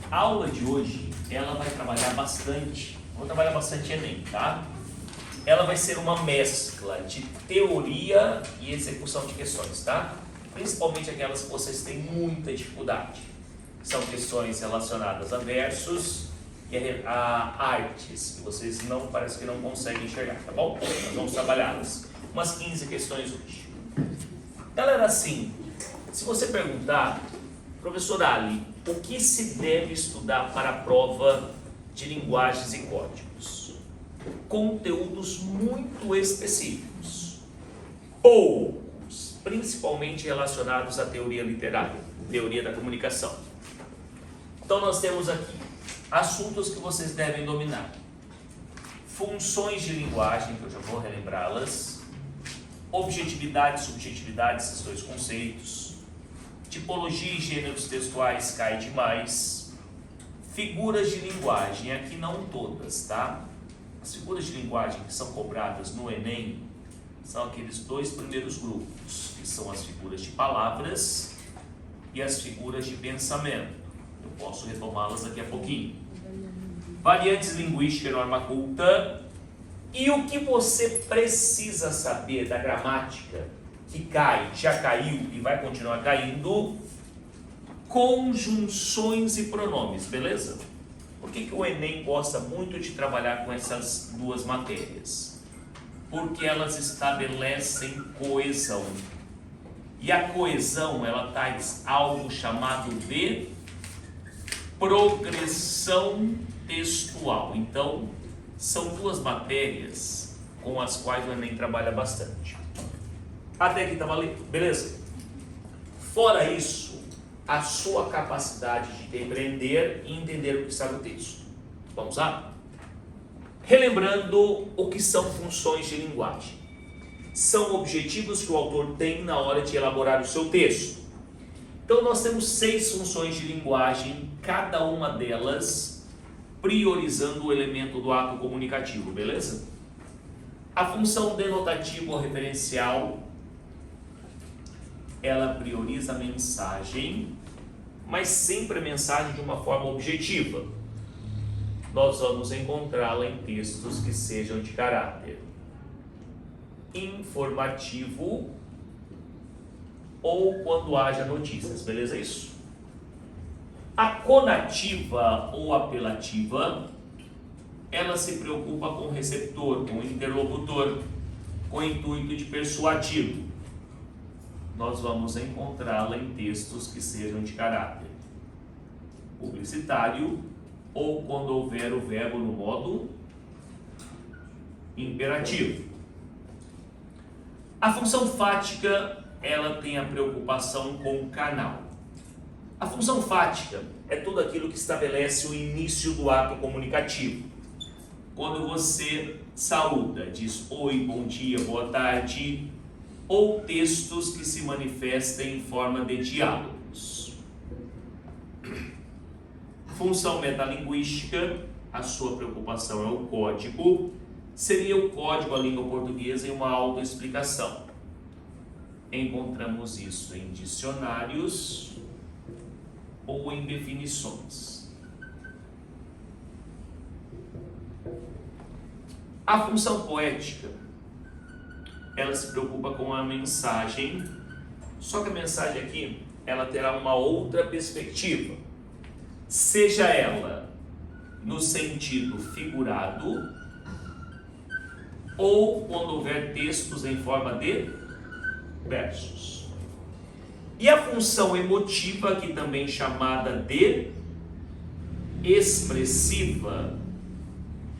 A aula de hoje, ela vai trabalhar bastante, vou trabalhar bastante Enem, tá? Ela vai ser uma mescla de teoria e execução de questões, tá? Principalmente aquelas que vocês têm muita dificuldade. São questões relacionadas a versos e a artes, que vocês não, parece que não conseguem enxergar, tá bom? Nós vamos trabalhá-las. Umas 15 questões hoje. Galera, assim, se você perguntar, professor Ali, o que se deve estudar para a prova de linguagens e códigos? Conteúdos muito específicos, poucos, principalmente relacionados à teoria literária, teoria da comunicação. Então nós temos aqui assuntos que vocês devem dominar: funções de linguagem, que eu já vou relembrá-las, objetividade e subjetividade, esses dois conceitos, tipologia e gêneros textuais cai demais, figuras de linguagem, aqui não todas, tá? As figuras de linguagem que são cobradas no Enem são aqueles dois primeiros grupos, que são as figuras de palavras e as figuras de pensamento. Eu posso retomá-las daqui a pouquinho. Variantes linguísticas, norma culta. E o que você precisa saber da gramática, que cai, já caiu e vai continuar caindo, conjunções e pronomes, beleza? Por que o Enem gosta muito de trabalhar com essas duas matérias? Porque elas estabelecem coesão. E a coesão, ela traz algo chamado de progressão textual. Então, são duas matérias com as quais o Enem trabalha bastante. Até aqui tá valendo, beleza? Fora isso, a sua capacidade de compreender e entender o que está no texto. Vamos lá? Relembrando o que são funções de linguagem. São objetivos que o autor tem na hora de elaborar o seu texto. Então nós temos 6 funções de linguagem, cada uma delas priorizando o elemento do ato comunicativo, beleza? A função denotativa ou referencial, ela prioriza a mensagem, mas sempre a mensagem de uma forma objetiva. Nós vamos encontrá-la em textos que sejam de caráter informativo ou quando haja notícias, beleza isso? A conativa ou apelativa, ela se preocupa com o receptor, com o interlocutor, com o intuito de persuadi-lo. Nós vamos encontrá-la em textos que sejam de caráter publicitário ou quando houver o verbo no modo imperativo. A função fática, ela tem a preocupação com o canal. A função fática é tudo aquilo que estabelece o início do ato comunicativo. Quando você saúda, diz oi, bom dia, boa tarde, ou textos que se manifestem em forma de diálogos. Função metalinguística, a sua preocupação é o código, seria o código à língua portuguesa em uma autoexplicação. Encontramos isso em dicionários ou em definições. A função poética, ela se preocupa com a mensagem, só que a mensagem aqui, ela terá uma outra perspectiva, seja ela no sentido figurado ou quando houver textos em forma de versos. E a função emotiva, que também chamada de expressiva,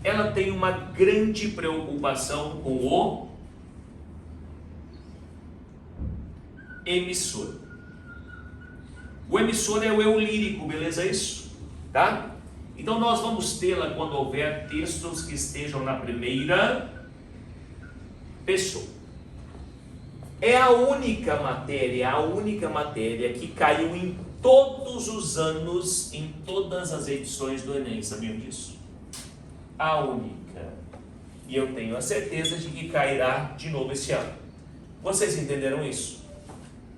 ela tem uma grande preocupação com o emissor. O emissor é o eu lírico, beleza isso? Tá? Então nós vamos tê-la quando houver textos que estejam na primeira pessoa. É a única matéria que caiu em todos os anos, em todas as edições do Enem, sabiam disso? A única. E eu tenho a certeza de que cairá de novo esse ano. Vocês entenderam isso?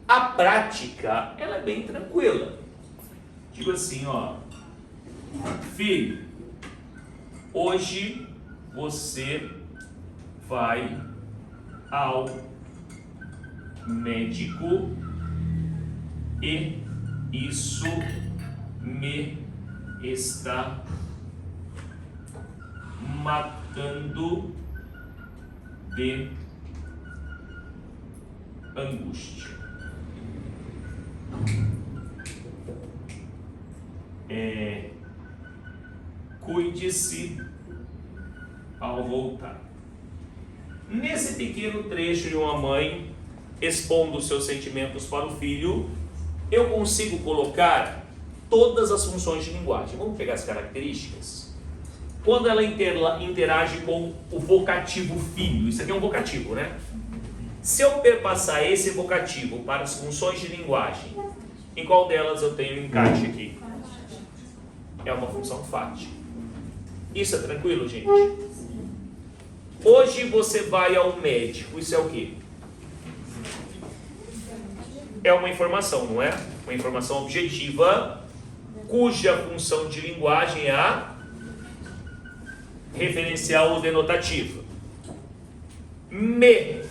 A prática, ela é bem tranquila. Digo assim, ó, Filho, hoje você vai ao médico e isso me está matando de angústia. Cuide-se ao voltar. Nesse pequeno trecho de uma mãe expondo os seus sentimentos para o filho, eu consigo colocar todas as funções de linguagem. Vamos pegar as características. Quando ela interage com o vocativo filho, isso aqui é um vocativo, né? Se eu perpassar esse vocativo para as funções de linguagem, em qual delas eu tenho encaixe aqui? É uma função fática. Isso é tranquilo, gente? Hoje você vai ao médico, isso é o quê? É uma informação, não é? Uma informação objetiva, cuja função de linguagem é a referencial ou denotativa. Me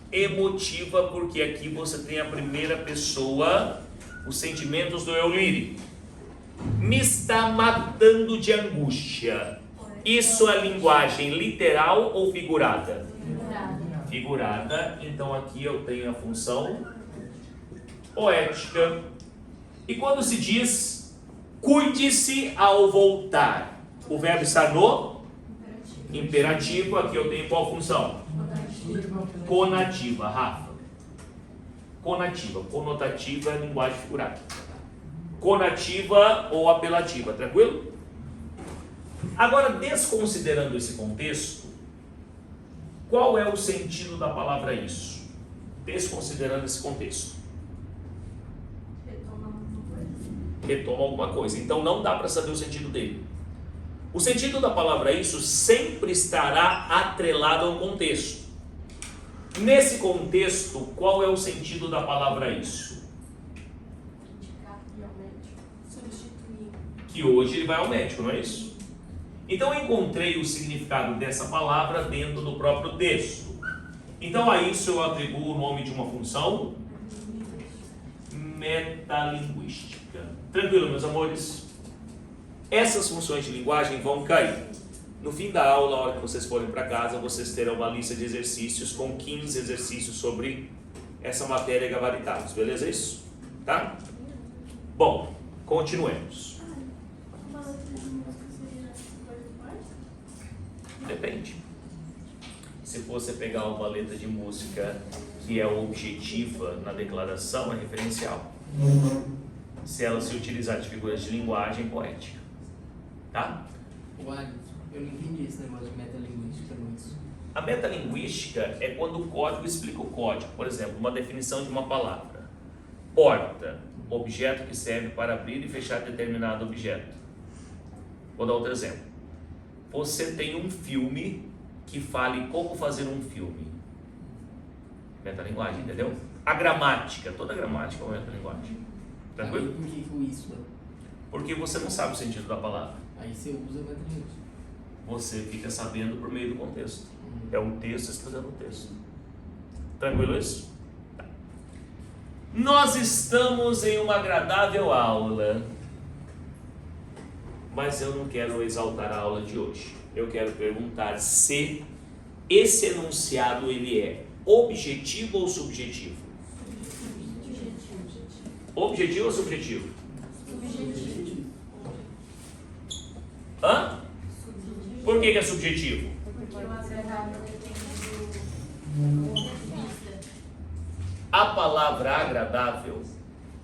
emotiva, porque aqui você tem a primeira pessoa, os sentimentos do eu lírico. Me está matando de angústia. Isso é linguagem literal ou figurada? Figurada. Então aqui eu tenho a função poética. E quando se diz cuide-se ao voltar, o verbo está no imperativo. Aqui eu tenho qual função? Conativa, Rafa. Conativa. Conotativa é linguagem figurada. Conativa ou apelativa, tranquilo? Agora, desconsiderando esse contexto, qual é o sentido da palavra isso? Desconsiderando esse contexto. Retoma alguma coisa. Então não dá para saber o sentido dele. O sentido da palavra isso sempre estará atrelado ao contexto. Nesse contexto, qual é o sentido da palavra isso? Que hoje ele vai ao médico, não é isso? Então eu encontrei o significado dessa palavra dentro do próprio texto. Então a isso eu atribuo o nome de uma função metalinguística. Tranquilo, meus amores? Essas funções de linguagem vão cair. No fim da aula, a hora que vocês forem para casa, vocês terão uma lista de exercícios com 15 exercícios sobre essa matéria gabaritados. Beleza isso? Tá? Bom, continuemos. Depende. Se você pegar uma letra de música que é objetiva na declaração, é referencial. Se ela se utilizar de figuras de linguagem poética. Tá? Eu não entendi esse negócio de metalinguística, não é isso? A metalinguística é quando o código explica o código. Por exemplo, uma definição de uma palavra. Porta, objeto que serve para abrir e fechar determinado objeto. Vou dar outro exemplo. Você tem um filme que fale como fazer um filme. Metalinguagem, entendeu? A gramática, toda gramática é uma metalinguagem. Tranquilo? Por que foi isso? Porque você não sabe o sentido da palavra. Aí você usa metalinguística. Você fica sabendo por meio do contexto. É um texto explicando o texto. Tranquilo isso? Tá. Nós estamos em uma agradável aula, mas eu não quero exaltar a aula de hoje. Eu quero perguntar se esse enunciado ele é objetivo ou subjetivo? Objetivo ou subjetivo? Subjetivo. Hã? Por que é subjetivo? Porque o agradável depende do ponto de vista. A palavra agradável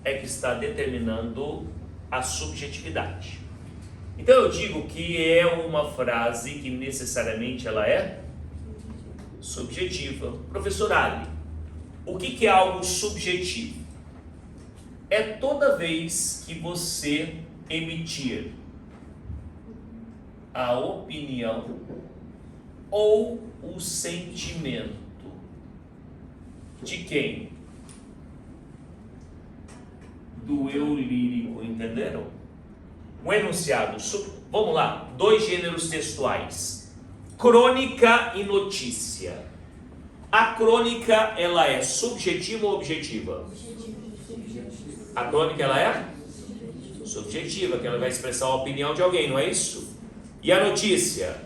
é que está determinando a subjetividade. Então eu digo que é uma frase que necessariamente ela é subjetiva. Professor Ali, o que é algo subjetivo? É toda vez que você emitir a opinião ou o sentimento de quem? Do eu lírico, entenderam? Um enunciado. Vamos lá. 2 gêneros textuais. Crônica e notícia. A crônica, ela é subjetiva ou objetiva? A crônica, ela é subjetiva, que ela vai expressar a opinião de alguém, não é isso? E a notícia?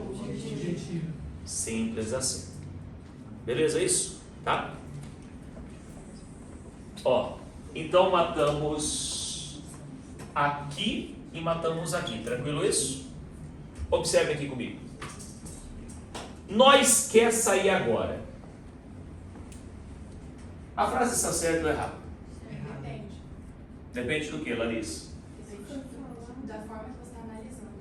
Simples assim. Beleza isso? Tá? Ó, então matamos aqui e matamos aqui. Tranquilo isso? Observe aqui comigo. Nós quer sair agora. A frase está certa ou errada? Depende. Depende do que, Larissa? Da forma que você está analisando.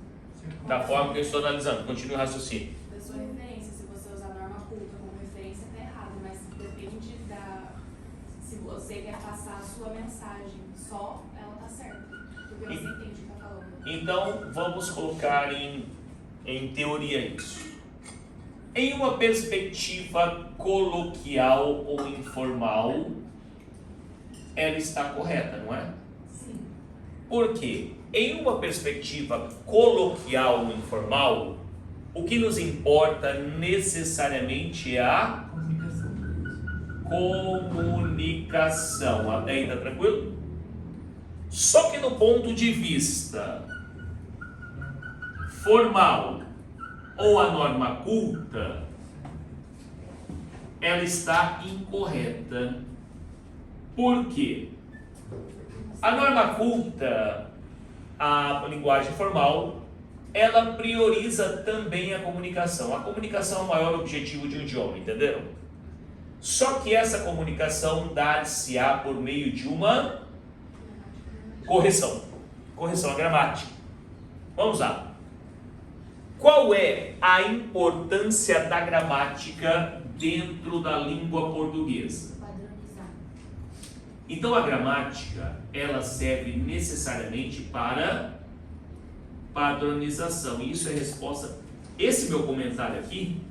Da forma que eu estou analisando. Continue o raciocínio. Da sua referência. Se você usar a norma culta como referência, está errado. Mas depende da... Se você quer passar a sua mensagem só, ela está certa. Porque você entende o que está falando. Então, vamos colocar em teoria isso. Em uma perspectiva coloquial ou informal, ela está correta, não é? Sim. Por quê? Em uma perspectiva coloquial ou informal, o que nos importa necessariamente é a comunicação. Até aí, tá tranquilo? Só que do ponto de vista formal ou a norma culta, ela está incorreta. Por quê? A norma culta, a linguagem formal, ela prioriza também a comunicação. A comunicação é o maior objetivo de um idioma, entenderam? Só que essa comunicação dá-se-á por meio de uma correção à gramática. Vamos lá. Qual é a importância da gramática dentro da língua portuguesa? Padronizar. Então a gramática, ela serve necessariamente para padronização. E isso é resposta. Esse meu comentário aqui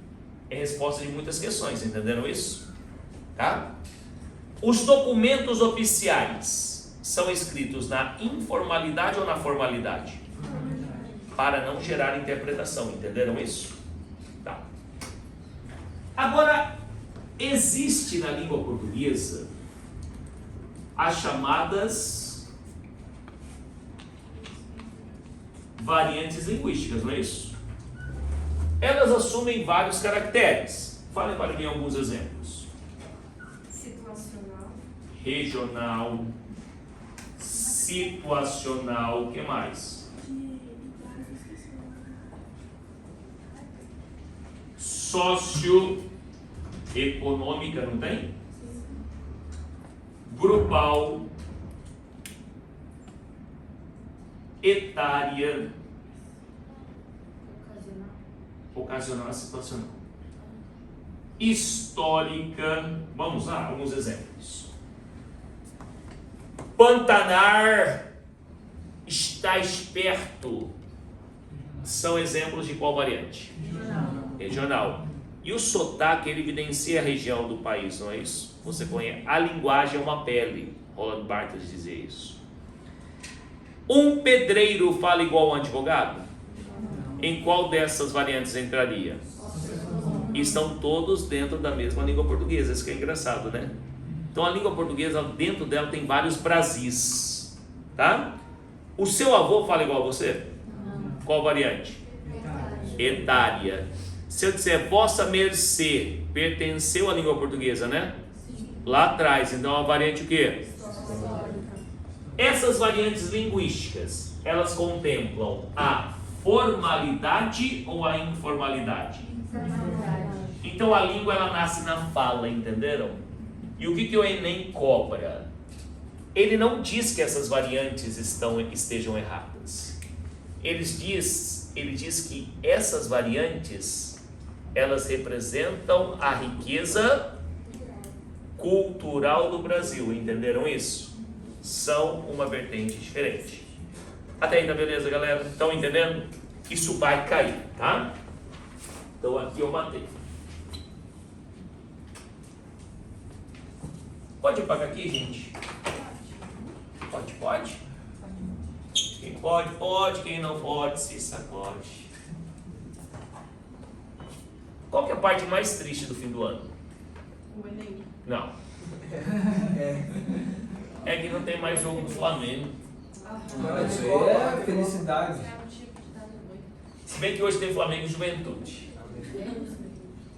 é resposta de muitas questões, entenderam isso? Tá? Os documentos oficiais são escritos na informalidade ou na formalidade? Para não gerar interpretação, entenderam isso? Tá. Agora, existe na língua portuguesa as chamadas variantes linguísticas, não é isso? Elas assumem vários caracteres. Falem para mim alguns exemplos. Situacional. Regional, situacional, o que mais? Socioeconômica, não tem? Grupal, etária, ocasional, situacional, histórica. Vamos lá, alguns exemplos. Pantanar, está esperto. São exemplos de qual variante? Regional. E o sotaque, ele evidencia a região do país, não é isso? Você conhece. A linguagem é uma pele. Roland Barthes dizia isso. Um pedreiro fala igual um advogado? Em qual dessas variantes entraria? Estão todos dentro da mesma língua portuguesa. Isso que é engraçado, né? Então a língua portuguesa, dentro dela tem vários Brasis. Tá? O seu avô fala igual a você? Qual variante? Etária. Se eu disser vossa mercê, pertenceu à língua portuguesa, né? Lá atrás, então a variante o quê? Essas variantes linguísticas, elas contemplam a formalidade ou a informalidade? Então a língua, ela nasce na fala, entenderam? E o que o Enem cobra? Ele não diz que essas variantes estejam erradas. Ele diz que essas variantes, elas representam a riqueza cultural do Brasil, entenderam isso? São uma vertente diferente. Até aí, tá beleza, galera? Estão entendendo? Isso vai cair, tá? Então aqui eu matei. Pode apagar aqui, gente? Pode? pode, pode, quem não pode, se sacode. Qual que é a parte mais triste do fim do ano? O Enem. Não. É que não tem mais jogo do Flamengo. Mas isso aí é felicidade. É um tipo de dado doido. Se bem que hoje tem Flamengo e Juventude.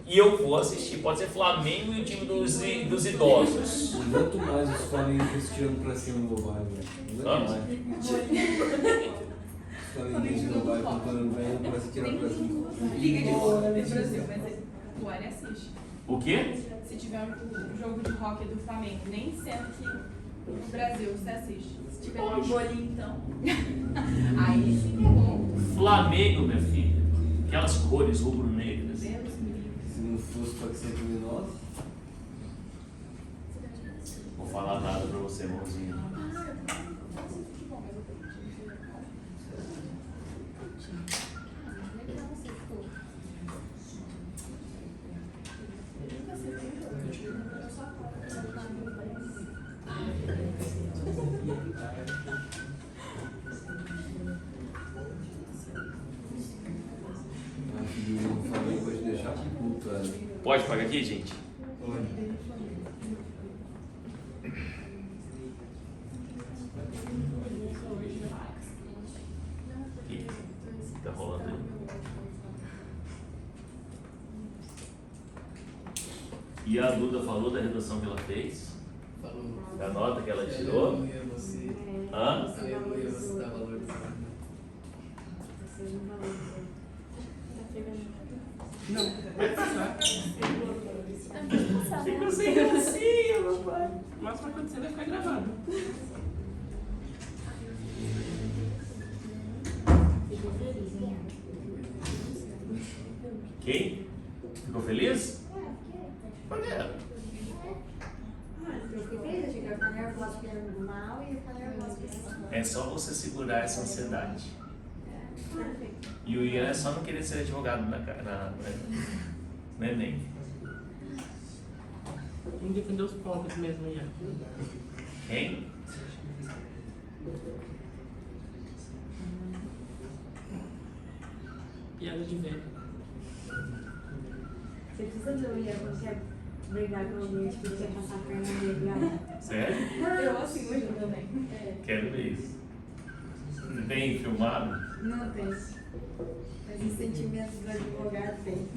E eu vou assistir. Pode ser Flamengo e o time dos idosos. Não aguento mais os flamenguistas tirando pra cima do meu bairro, velho. Não aguento mais. Os flamenguistas do meu bairro comprando velho pra se tirar pra cima. Liga de bola do Brasil, mas o Ari assiste. O quê? Se tiver um jogo de hockey do Flamengo, nem sendo que no Brasil você assiste. Se tiver um bolinho, então. Aí sim é bom. Flamengo, minha filha. Aquelas cores rubro-negras. Deus me livre. Se não fosse pra ser criminoso, Vou falar nada pra você, irmãozinho. acho que o Flamengo pode deixar pro culto, velho. Pode pagar aqui, gente? Aqui. Tá rolando aí. E a Duda falou da redação que ela fez? Falou. Da nota que ela tirou? Eu ia você. Hã? Eu ia você dar valorizado. Não, pode passar. Fica sem gracinha, papai. O máximo que vai acontecer vai ficar gravado. Quem? Ficou feliz? Por quê? Eu fiquei feliz, achei que eu ia ficar nervosa porque era normal e ia ficar nervosa porque era normal. É só você segurar essa ansiedade. E o Ian é só não querer ser advogado no Enem. Tem que defender os pobres mesmo, Ian. Quem? Piada de velho. Você precisa ver o Ian quando quer brigar com alguém, tipo, quer passar a perna nele, olha. Sério? Eu assim muito também. Quero ver isso. Você tem filmado? Não tem. Mas os sentimentos do advogado tem.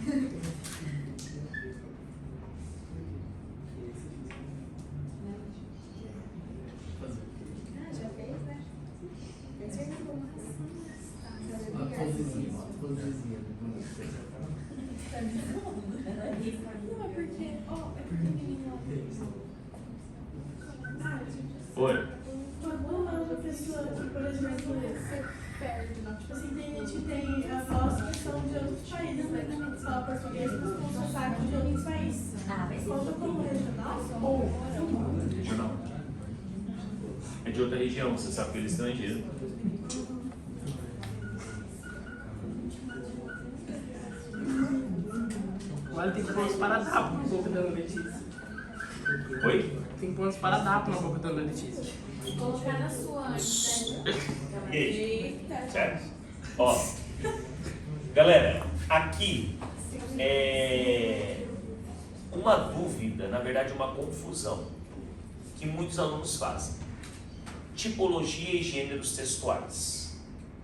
Já fez, né? Tem certeza. Uma cozinha, uma cozinha. Não, é porque, ó, é porque menino. Oi. Uma pessoa que, por exemplo, você perde, não? Tipo assim, tem gente que tem avós que são de outros países, né? Fala português, mas com sotaque de outros países. Ah, vai ser. Conta como regional ou Regional. É de outra região, você sabe que ele é estrangeiro. Agora tem que pôr uns paradapos no boca da Letícia. Oi? Tem que pôr uns paradapos na boca da Letícia. Colocar na sua antes, né? E aí? Eita. Certo? Ó. Galera, aqui é uma dúvida, na verdade uma confusão, que muitos alunos fazem. Tipologia e gêneros textuais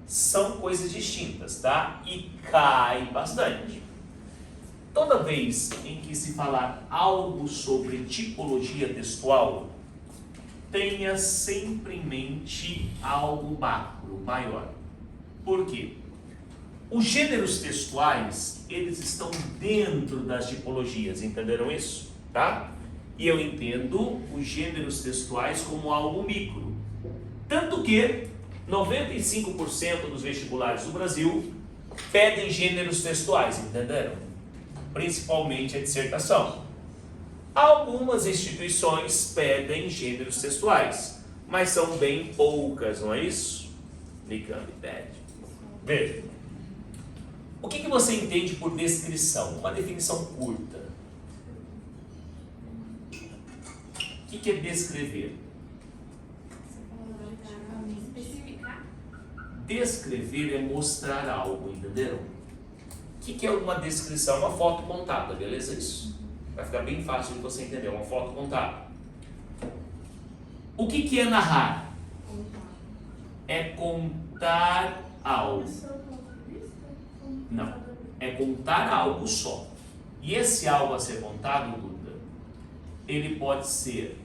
são coisas distintas, tá? E cai bastante. Toda vez em que se falar algo sobre tipologia textual, tenha sempre em mente algo macro, maior. Por quê? Os gêneros textuais, eles estão dentro das tipologias, entenderam isso? Tá? E eu entendo os gêneros textuais como algo micro. Tanto que 95% dos vestibulares do Brasil pedem gêneros textuais, entenderam? Principalmente a dissertação. Algumas instituições pedem gêneros textuais, mas são bem poucas, não é isso? Ligando e pede. Veja. O que você entende por descrição? Uma definição curta. O que é descrever? Especificar? descrever é mostrar algo, entenderam? O que é uma descrição? Uma foto contada, beleza? Isso vai ficar bem fácil de você entender, uma foto contada. O que é narrar? É contar algo. Não, é contar algo só. E esse algo a ser contado, Duda, ele pode ser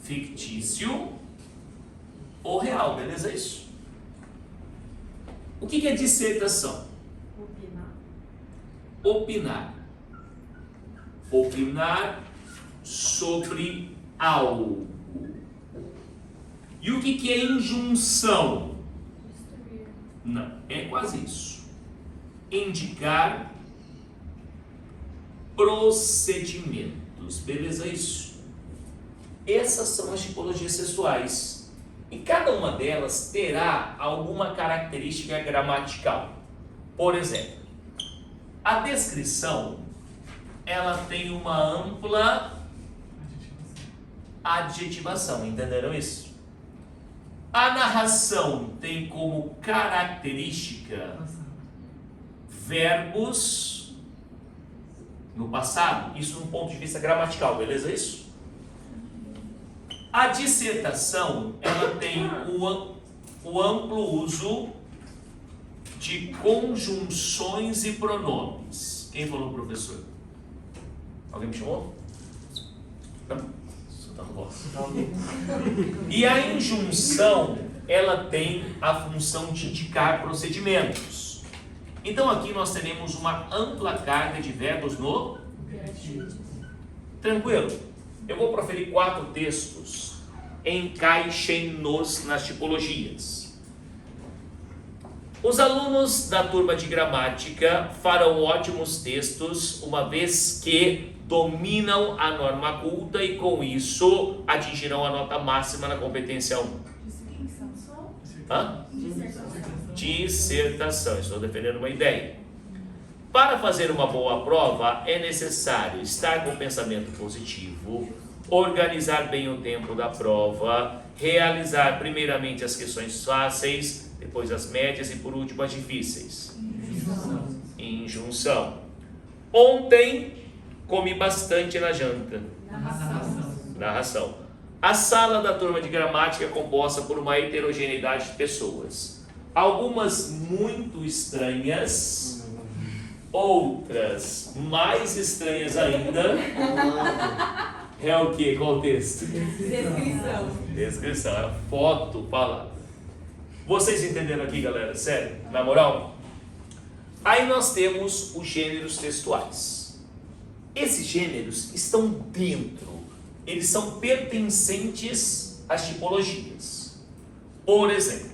fictício ou real, beleza? Isso. O que é dissertação? Opinar. Opinar sobre algo. E o que é injunção? Não, é quase isso. Indicar procedimentos, beleza? Isso. Essas são as tipologias textuais. E cada uma delas terá alguma característica gramatical. Por exemplo, a descrição, ela tem uma ampla adjetivação, entenderam isso? A narração tem como característica verbos no passado, isso do ponto de vista gramatical, beleza isso? A dissertação, ela tem o amplo uso de conjunções e pronomes. Quem falou, professor? Alguém me chamou? Não? E a injunção, ela tem a função de indicar procedimentos. Então aqui nós teremos uma ampla carga de verbos no... Tranquilo? Eu vou proferir 4 textos. Encaixem-nos nas tipologias. Os alunos da turma de gramática farão ótimos textos, uma vez que dominam a norma culta e com isso atingirão a nota máxima na competência 1. Dissertação. Estou defendendo uma ideia. Para fazer uma boa prova é necessário estar com pensamento positivo, organizar bem o tempo da prova, realizar primeiramente as questões fáceis, depois as médias e por último as difíceis. Injunção. Ontem comi bastante na janta. Narração. A sala da turma de gramática é composta por uma heterogeneidade de pessoas. Algumas muito estranhas, outras mais estranhas ainda. É o que? Qual o texto? Descrição. É foto, palavra. Vocês entenderam aqui, galera? Sério? Na moral? Aí nós temos os gêneros textuais. Esses gêneros estão dentro, eles são pertencentes às tipologias. Por exemplo,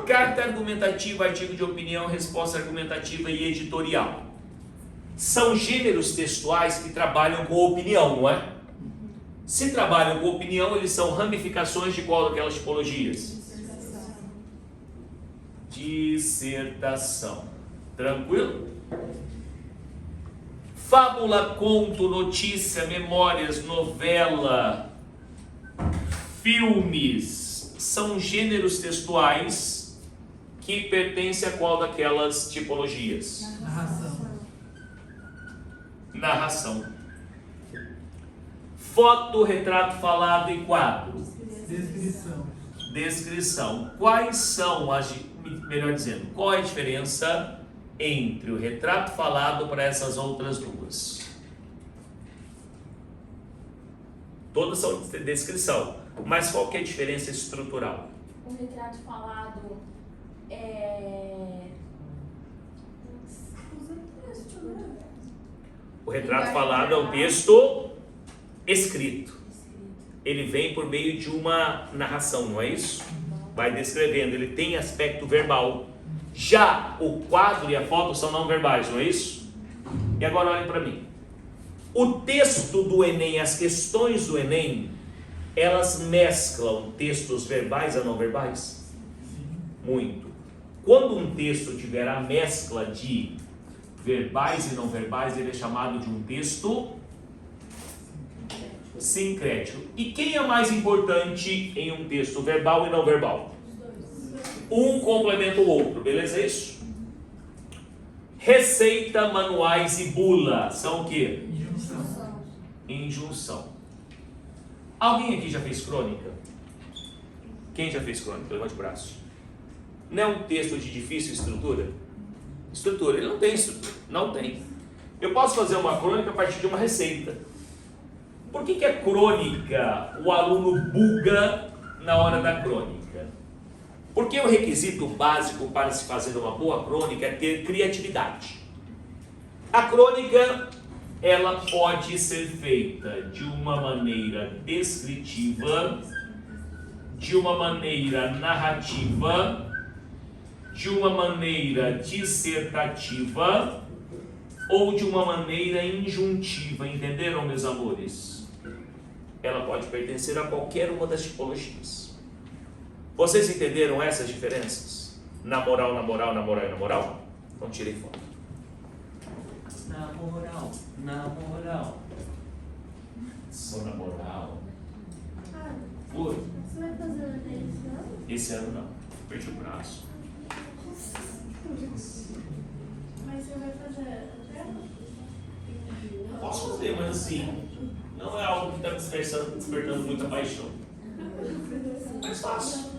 carta argumentativa, artigo de opinião, resposta argumentativa e editorial. São gêneros textuais que trabalham com opinião, não é? Se trabalham com opinião, eles são ramificações de qual daquelas tipologias? Dissertação. Tranquilo? Fábula, conto, notícia, memórias, novela, filmes, são gêneros textuais que pertencem a qual daquelas tipologias? Narração. Foto, retrato falado e quadro. Descrição. Quais são as, melhor dizendo, qual é a diferença entre o retrato falado para essas outras duas? Todas são de descrição, mas qual que é a diferença estrutural? O retrato falado O retrato falado é um texto escrito. Ele vem por meio de uma narração, não é isso? Vai descrevendo, ele tem aspecto verbal. Já o quadro e a foto são não verbais, não é isso? E agora olhem para mim. O texto do Enem, as questões do Enem, elas mesclam textos verbais a não verbais? Muito. Quando um texto tiver a mescla de verbais e não verbais, ele é chamado de um texto sincrético. E quem é mais importante em um texto verbal e não verbal? Um complementa o outro, beleza isso? Receita, manuais e bula são o quê? Injunção. Alguém aqui já fez crônica? Quem já fez crônica? Levante o braço. Não é um texto de difícil estrutura? Estrutura, ele não tem estrutura, não tem. Eu posso fazer uma crônica a partir de uma receita. Por que a crônica, o aluno buga na hora da crônica? Porque o requisito básico para se fazer uma boa crônica é ter criatividade. A crônica, ela pode ser feita de uma maneira descritiva, de uma maneira narrativa, de uma maneira dissertativa ou de uma maneira injuntiva, entenderam, meus amores? Ela pode pertencer a qualquer uma das tipologias. Vocês entenderam essas diferenças? Na moral, na moral, na moral e na moral? Então tirei foto. Na moral, na moral. Só na moral. Ah, Oi. você vai fazer o Enem esse ano? Esse ano não. Perdi o braço. Mas você vai fazer até? Posso fazer, mas assim, não é algo que está despertando muita paixão. Mais fácil.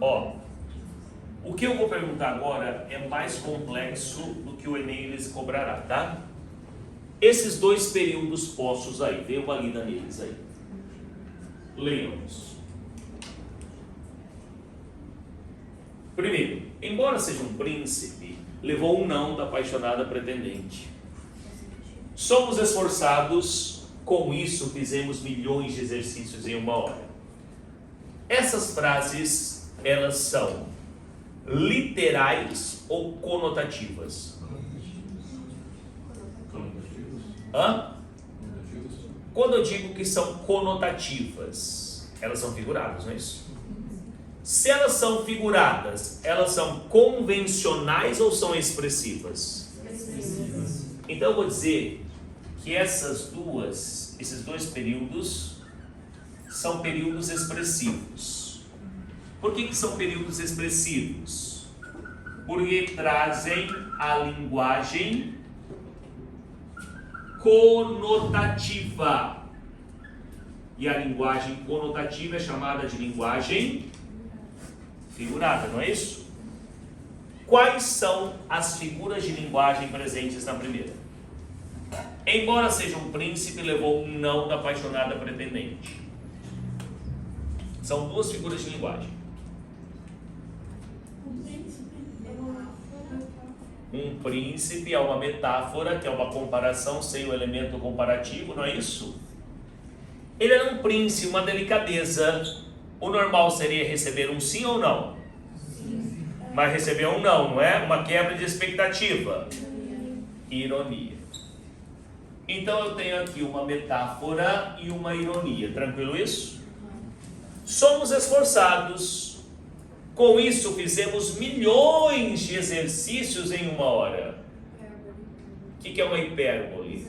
Ó, o que eu vou perguntar agora é mais complexo do que o Enem lhes cobrará, tá? Esses dois períodos postos aí, dê uma lida neles aí. Leiamos. Primeiro, embora seja um príncipe, levou um não da apaixonada pretendente. Somos esforçados, com isso fizemos milhões de exercícios em uma hora. Essas frases, elas são literais ou conotativas? Hã? Quando eu digo que são conotativas, elas são figuradas, não é isso? Se elas são figuradas, elas são convencionais ou são expressivas? Então eu vou dizer que esses dois períodos são períodos expressivos. Por que são períodos expressivos? Porque trazem a linguagem conotativa. E a linguagem conotativa é chamada de linguagem figurada, não é isso? Quais são as figuras de linguagem presentes na primeira? Embora seja um príncipe, levou um não da apaixonada pretendente. São duas figuras de linguagem. Um príncipe é uma metáfora, que é uma comparação sem o elemento comparativo, não é isso? Ele era um príncipe, uma delicadeza. O normal seria receber um sim ou não? Sim. Mas recebeu um não é? Uma quebra de expectativa. Ironia. Então eu tenho aqui uma metáfora e uma ironia. Tranquilo isso? Somos esforçados. Com isso fizemos milhões de exercícios em 1 hora. O que é uma hipérbole?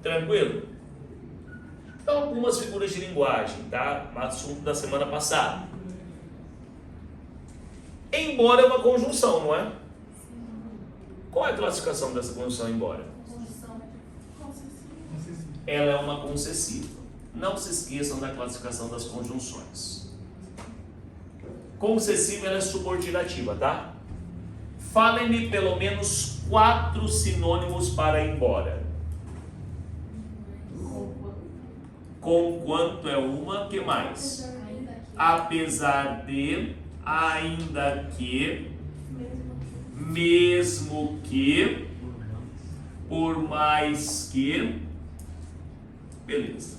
Tranquilo? Então, algumas figuras de linguagem, tá? Assunto da semana passada. Embora é uma conjunção, não é? Qual é a classificação dessa conjunção embora? Ela é uma concessiva. Não se esqueçam da classificação das conjunções. Concessiva, ela é subordinativa, tá? Falem-me pelo menos 4 sinônimos para embora. Com quanto é uma, que mais? Apesar de, ainda que, mesmo que, por mais que. Beleza.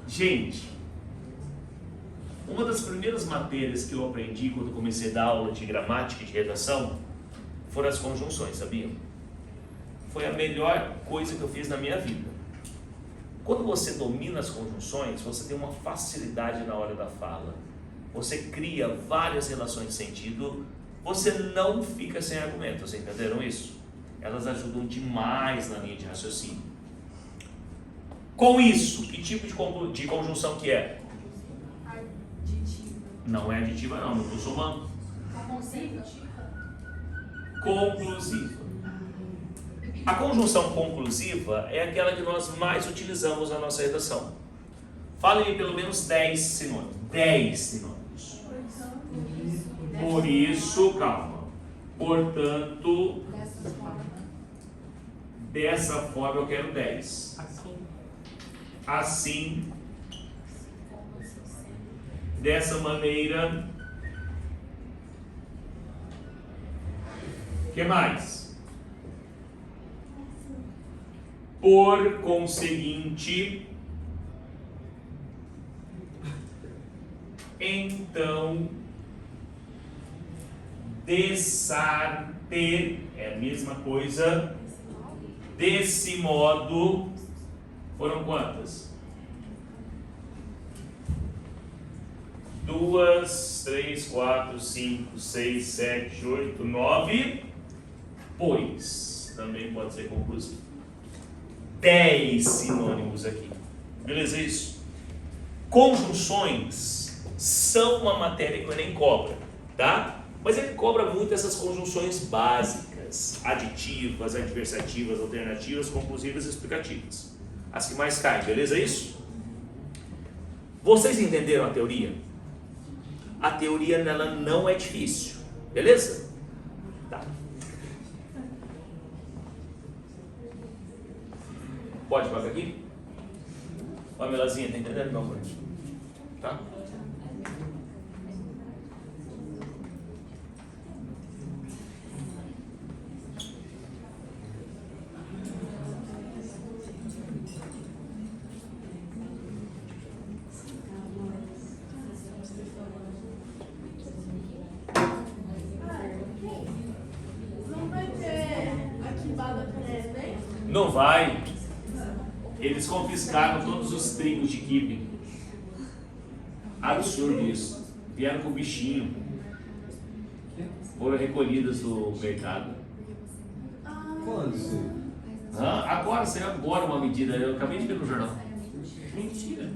Gente, uma das primeiras matérias que eu aprendi quando comecei a dar aula de gramática e de redação foram as conjunções, sabiam? Foi a melhor coisa que eu fiz na minha vida. Quando você domina as conjunções, você tem uma facilidade na hora da fala. Você cria várias relações de sentido, você não fica sem argumento, vocês entenderam isso? Elas ajudam demais na linha de raciocínio. Com isso, que tipo de conjunção que é? Aditiva. Não é aditiva não estou somando. Conclusiva. Conclusiva. A conjunção conclusiva é aquela que nós mais utilizamos na nossa redação. Falem pelo menos 10 sinônimos. 10 sinônimos. Por isso, calma. Portanto, dessa forma eu quero 10. Assim, dessa maneira. O que mais? Por conseguinte, então, dessarte, é a mesma coisa, desse modo, foram quantas? 2, 3, 4, 5, 6, 7, 8, 9, pois, também pode ser conclusivo. 10 sinônimos aqui. Beleza isso? Conjunções são uma matéria que o Enem cobra, tá? Mas ele cobra muito essas conjunções básicas, aditivas, adversativas, alternativas, conclusivas e explicativas. As que mais caem, beleza isso? Vocês entenderam a teoria? A teoria nela não é difícil, beleza? Tá. Pode pagar aqui? Pamelazinha, tá entendendo, meu amor? Tá? Não vai ter aqui bala para Enem? Não vai. Eles confiscaram todos os trigos de quibe. Absurdo isso. Vieram com o bichinho. Foram recolhidas do mercado. Quando isso? Agora, saiu agora uma medida. Eu acabei de ver no jornal. Mentira.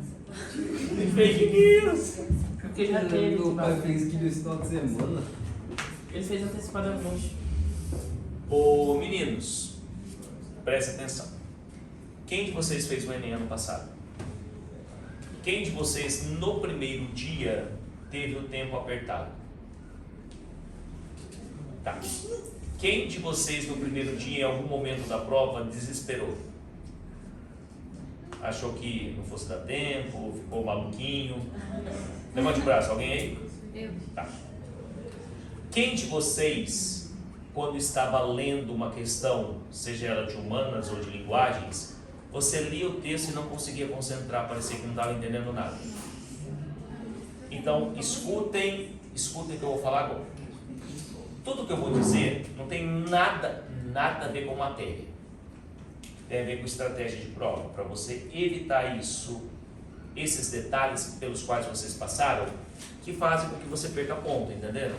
Fake news. Porque já teve. Meu pai fez que nesse final de semana. Ele fez antecipadamente. Ô meninos, prestem atenção. Quem de vocês fez o Enem ano passado? Quem de vocês no primeiro dia teve o tempo apertado? Tá. Quem de vocês no primeiro dia, em algum momento da prova, desesperou? Achou que não fosse dar tempo, ficou maluquinho? Levante o braço, alguém aí? Eu. Tá. Quem de vocês, quando estava lendo uma questão, seja ela de humanas ou de linguagens, você lia o texto e não conseguia concentrar, parecia que não estava entendendo nada? Então, escutem o que eu vou falar agora. Tudo que eu vou dizer não tem nada a ver com matéria. tem a ver com estratégia de prova, para você evitar isso, esses detalhes pelos quais vocês passaram, que fazem com que você perca ponto, entenderam?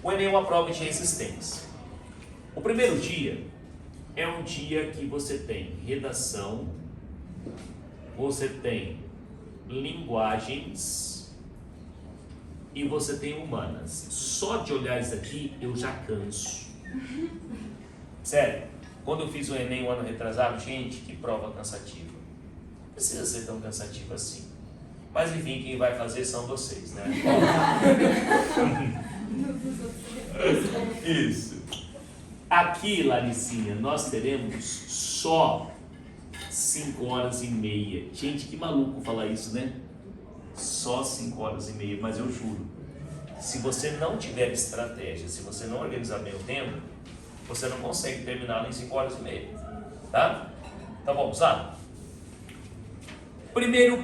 O Enem é uma prova de resistência. O primeiro dia é um dia que você tem redação, você tem linguagens e você tem humanas. Só de olhar isso aqui eu já canso. Sério, quando eu fiz o Enem um ano retrasado, gente, que prova cansativa. Não precisa ser tão cansativa assim. Mas enfim, quem vai fazer são vocês, né? Isso. Aqui, Laricinha, nós teremos só 5 horas e meia. Gente, que maluco falar isso, né? Só 5 horas e meia, mas eu juro, se você não tiver estratégia, se você não organizar bem o tempo, você não consegue terminar em 5 horas e meia, tá? Então vamos lá? Primeiro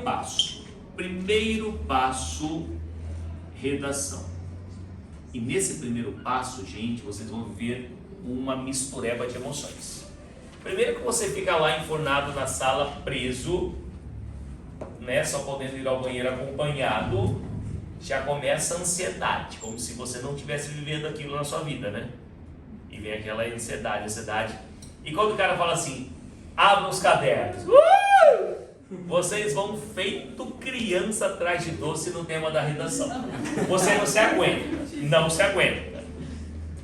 passo, redação. E nesse primeiro passo, gente, vocês vão viver uma mistureba de emoções. Primeiro que você fica lá enfurnado na sala, preso, né, só podendo ir ao banheiro acompanhado, já começa a ansiedade, como se você não estivesse vivendo aquilo na sua vida, né? E vem aquela ansiedade. E quando o cara fala assim, abra os cadernos, vocês vão feito criança atrás de doce no tema da redação. Você não se aguenta.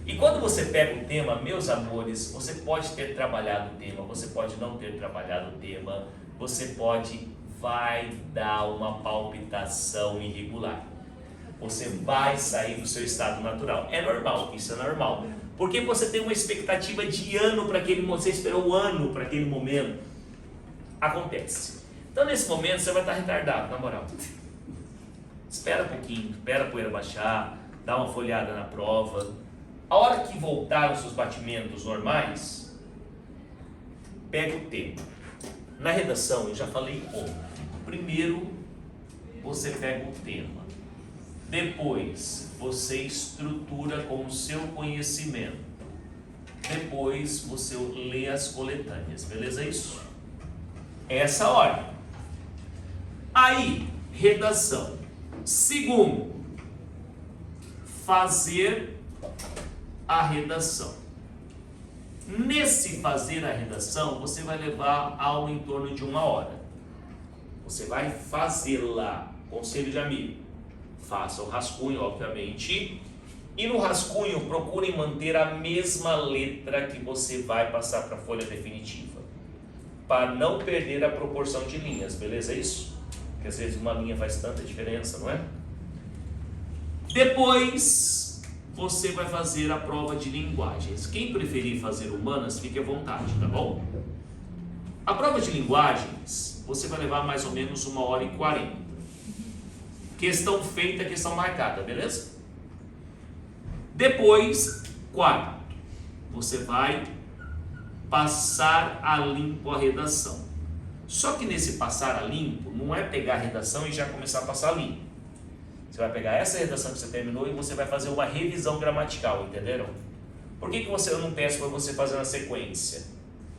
E quando você pega o tema, meus amores, você pode ter trabalhado o tema, você pode não ter trabalhado o tema, vai dar uma palpitação irregular. Você vai sair do seu estado natural. É normal, isso é normal. Porque você tem uma expectativa de ano para aquele momento, você esperou ano para aquele momento. Acontece. Então nesse momento você vai estar retardado, na moral. Espera um pouquinho, espera a poeira baixar, dá uma folhada na prova. A hora que voltar os seus batimentos normais, pega o tema. Na redação eu já falei como. Primeiro você pega o tema. Depois você estrutura com o seu conhecimento. Depois você lê as coletâneas, beleza? Isso? Essa ordem. Aí, redação. Segundo, fazer a redação. Nesse fazer a redação, você vai levar algo em torno de 1 hora. Você vai fazê-la. Conselho de amigo. Faça o rascunho, obviamente. E no rascunho, procurem manter a mesma letra que você vai passar para a folha definitiva. Para não perder a proporção de linhas, beleza? Isso? Porque às vezes uma linha faz tanta diferença, não é? Depois, você vai fazer a prova de linguagens. Quem preferir fazer humanas, fique à vontade, tá bom? A prova de linguagens, você vai levar mais ou menos 1 hora e 40. Questão feita, questão marcada, beleza? Depois, quarto, você vai passar a limpo a redação. Só que nesse passar a limpo, não é pegar a redação e já começar a passar limpo. Você vai pegar essa redação que você terminou e você vai fazer uma revisão gramatical, entenderam? Por que eu não peço para você fazer na sequência?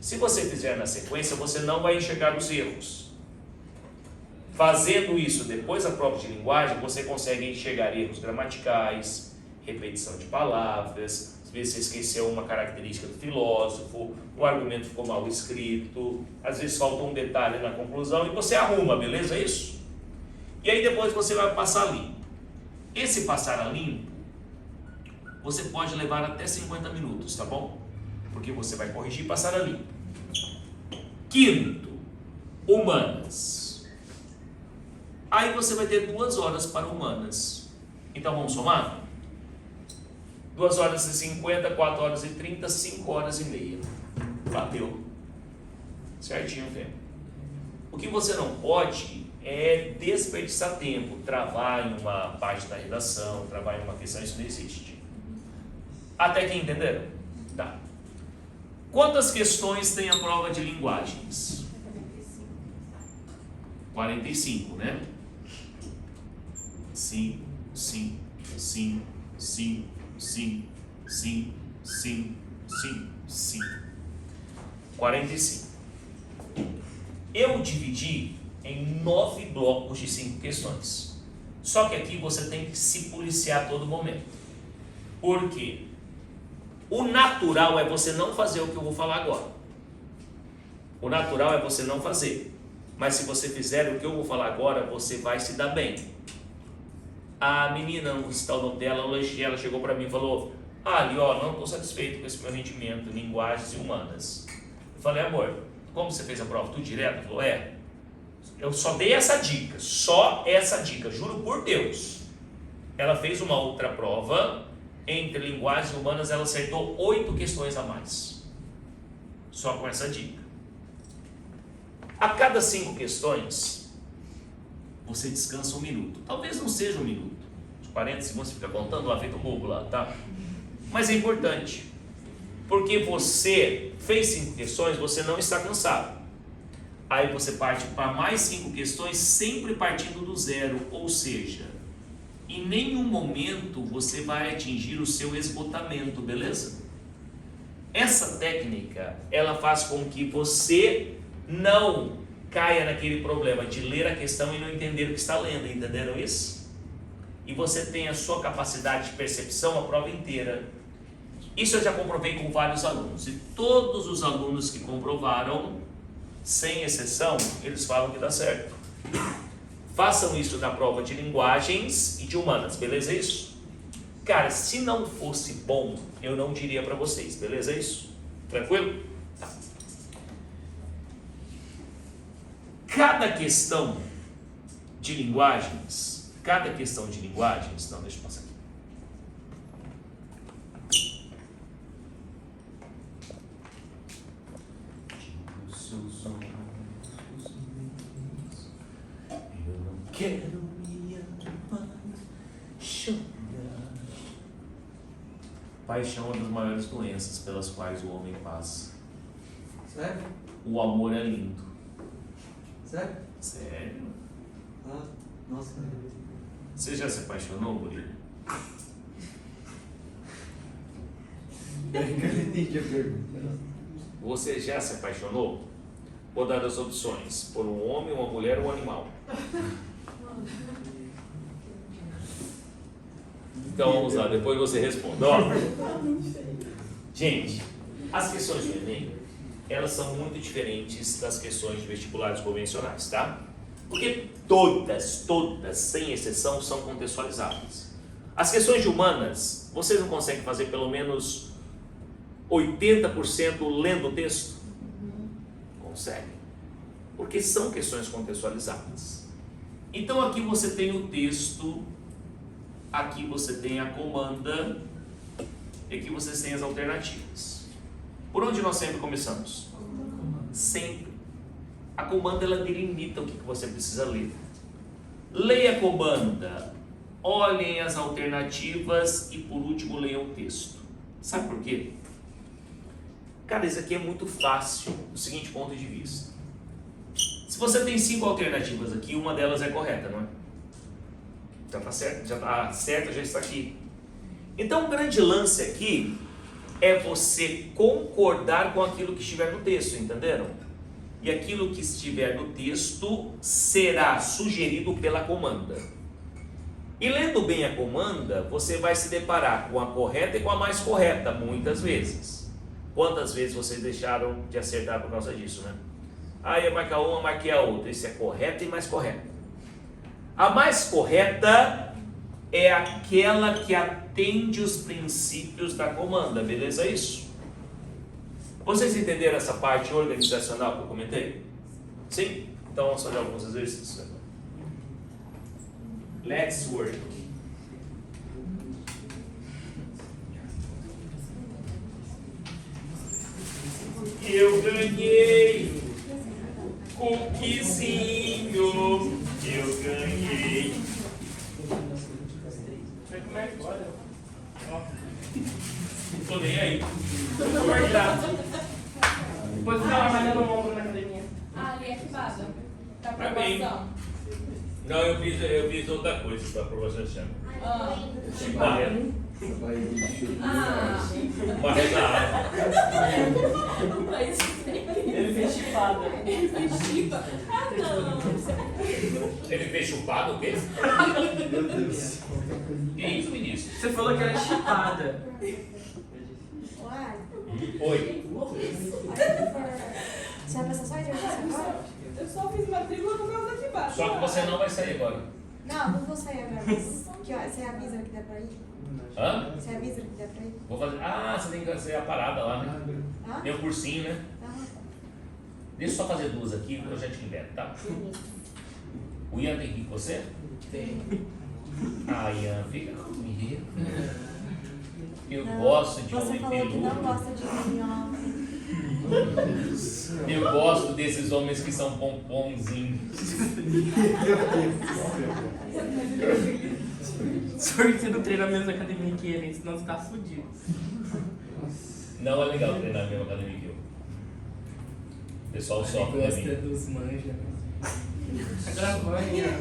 Se você fizer na sequência, você não vai enxergar os erros. Fazendo isso depois da prova de linguagem, você consegue enxergar erros gramaticais, repetição de palavras, às vezes você esqueceu uma característica do filósofo, o argumento ficou mal escrito, às vezes falta um detalhe na conclusão e você arruma, beleza? É isso? E aí depois você vai passar limpo. Esse passar a limpo, você pode levar até 50 minutos, tá bom? Porque você vai corrigir e passar a limpo. Quinto, humanas. Aí você vai ter 2 horas para humanas. Então vamos somar? 2 horas e 50, 4 horas e 30, 5 horas e meia. Bateu. Certinho o tempo. O que você não pode é desperdiçar tempo, travar em uma parte da redação, travar em uma questão, isso não existe. Até que entenderam? Tá. Quantas questões tem a prova de linguagens? 45, né? Sim, sim, sim, sim, sim, sim, sim, sim, sim. 45. Eu dividi em 9 blocos de 5 questões. Só que aqui você tem que se policiar a todo momento. Por quê? O natural é você não fazer o que eu vou falar agora. O natural é você não fazer. Mas se você fizer o que eu vou falar agora, você vai se dar bem. A menina, não vou citar o nome dela, ela chegou para mim e falou: Ali, ó, não estou satisfeito com esse meu rendimento, linguagens e humanas. Eu falei: amor, como você fez a prova? Tudo direto? Ela falou: eu só dei essa dica, juro por Deus. Ela fez uma outra prova, entre linguagens e humanas, ela acertou 8 questões a mais. Só com essa dica. A cada 5 questões, você descansa 1 minuto. Talvez não seja 1 minuto. Os 40 segundos você fica contando lá, feito bobo lá, tá? Mas é importante. Porque você fez 5 questões, você não está cansado. Aí você parte para mais 5 questões, sempre partindo do zero. Ou seja, em nenhum momento você vai atingir o seu esgotamento, beleza? Essa técnica, ela faz com que você não caia naquele problema de ler a questão e não entender o que está lendo, entenderam isso? E você tem a sua capacidade de percepção a prova inteira. Isso eu já comprovei com vários alunos, e todos os alunos que comprovaram, sem exceção, eles falam que dá certo. Façam isso na prova de linguagens e de humanas, beleza isso? Cara, se não fosse bom, eu não diria para vocês, beleza isso? Tranquilo? Tá. Cada questão de linguagens, não, deixa eu passar aqui. Eu não quero me apaixonar. Paixão é uma das maiores doenças pelas quais o homem passa. Sério? O amor é lindo. Sério? Sério? Ah, nossa. Você já se apaixonou, Murilo? Eu não entendi a pergunta. Você já se apaixonou? Vou dar as opções: por um homem, uma mulher ou um animal. Então vamos lá, depois você responde. Ó, gente, as questões do Enem, elas são muito diferentes das questões de vestibulares convencionais, tá? Porque todas, sem exceção, são contextualizadas. As questões de humanas, vocês não conseguem fazer pelo menos 80% lendo o texto? Conseguem. Porque são questões contextualizadas. Então aqui você tem o texto, aqui você tem a comanda, e aqui vocês têm as alternativas. Por onde nós sempre começamos? Sempre. A comanda, ela delimita o que você precisa ler. Leia a comanda, olhem as alternativas e por último leiam o texto. Sabe por quê? Cara, isso aqui é muito fácil do seguinte ponto de vista. Se você tem 5 alternativas aqui, uma delas é correta, não é? Já está certo, já está aqui. Então o grande lance aqui é você concordar com aquilo que estiver no texto, entenderam? E aquilo que estiver no texto será sugerido pela comanda. E lendo bem a comanda, você vai se deparar com a correta e com a mais correta, muitas vezes. Quantas vezes vocês deixaram de acertar por causa disso, né? Ah, ia marcar uma, marquei a outra. Isso é correta e mais correta. A mais correta é aquela que atende os princípios da comanda, beleza isso? Vocês entenderam essa parte organizacional que eu comentei? Sim? Então vamos fazer alguns exercícios agora. Let's work. Eu ganhei cookiezinho, eu ganhei. Como é que pode? Não tô nem aí. Vou guardar. Depois fica lá malhando o ombro na academia. Ah, ali é que vaza. Tá Pra mim. aprovação. Não, eu fiz outra coisa para aprovação chama. Ah, Vai ah. Uma reza. Mas Ele fez chipada. Ele fez chupado o quê? Meu Deus. Que isso, Vinícius? Você falou que era chipada. Uai, Oi. você vai passar só de agora? Eu só fiz matrícula por causa de baixo. Só que você não vai sair agora. Não vou sair agora, mas que hora? Você avisa que dá pra ir? Hã? Você avisa que dá pra ir? Vou fazer. Ah, você tem que fazer a parada lá, né? Hã? Tem o cursinho, né? Tá. Deixa eu só fazer duas aqui, depois a gente libera, tá? O Ian tem que ir com você? Tem. Ah, Ian, fica comigo. Eu gosto de Você homem falou que não peludo. gosta de homem. Eu gosto desses homens que são pomponzinhos. Sorte que você não treina a mesma academia que ele, senão você tá fudido. Não é legal treinar na mesma academia que eu. O pessoal sofre da Gosta mim. dos manjas, né? Tá gravando, Ian.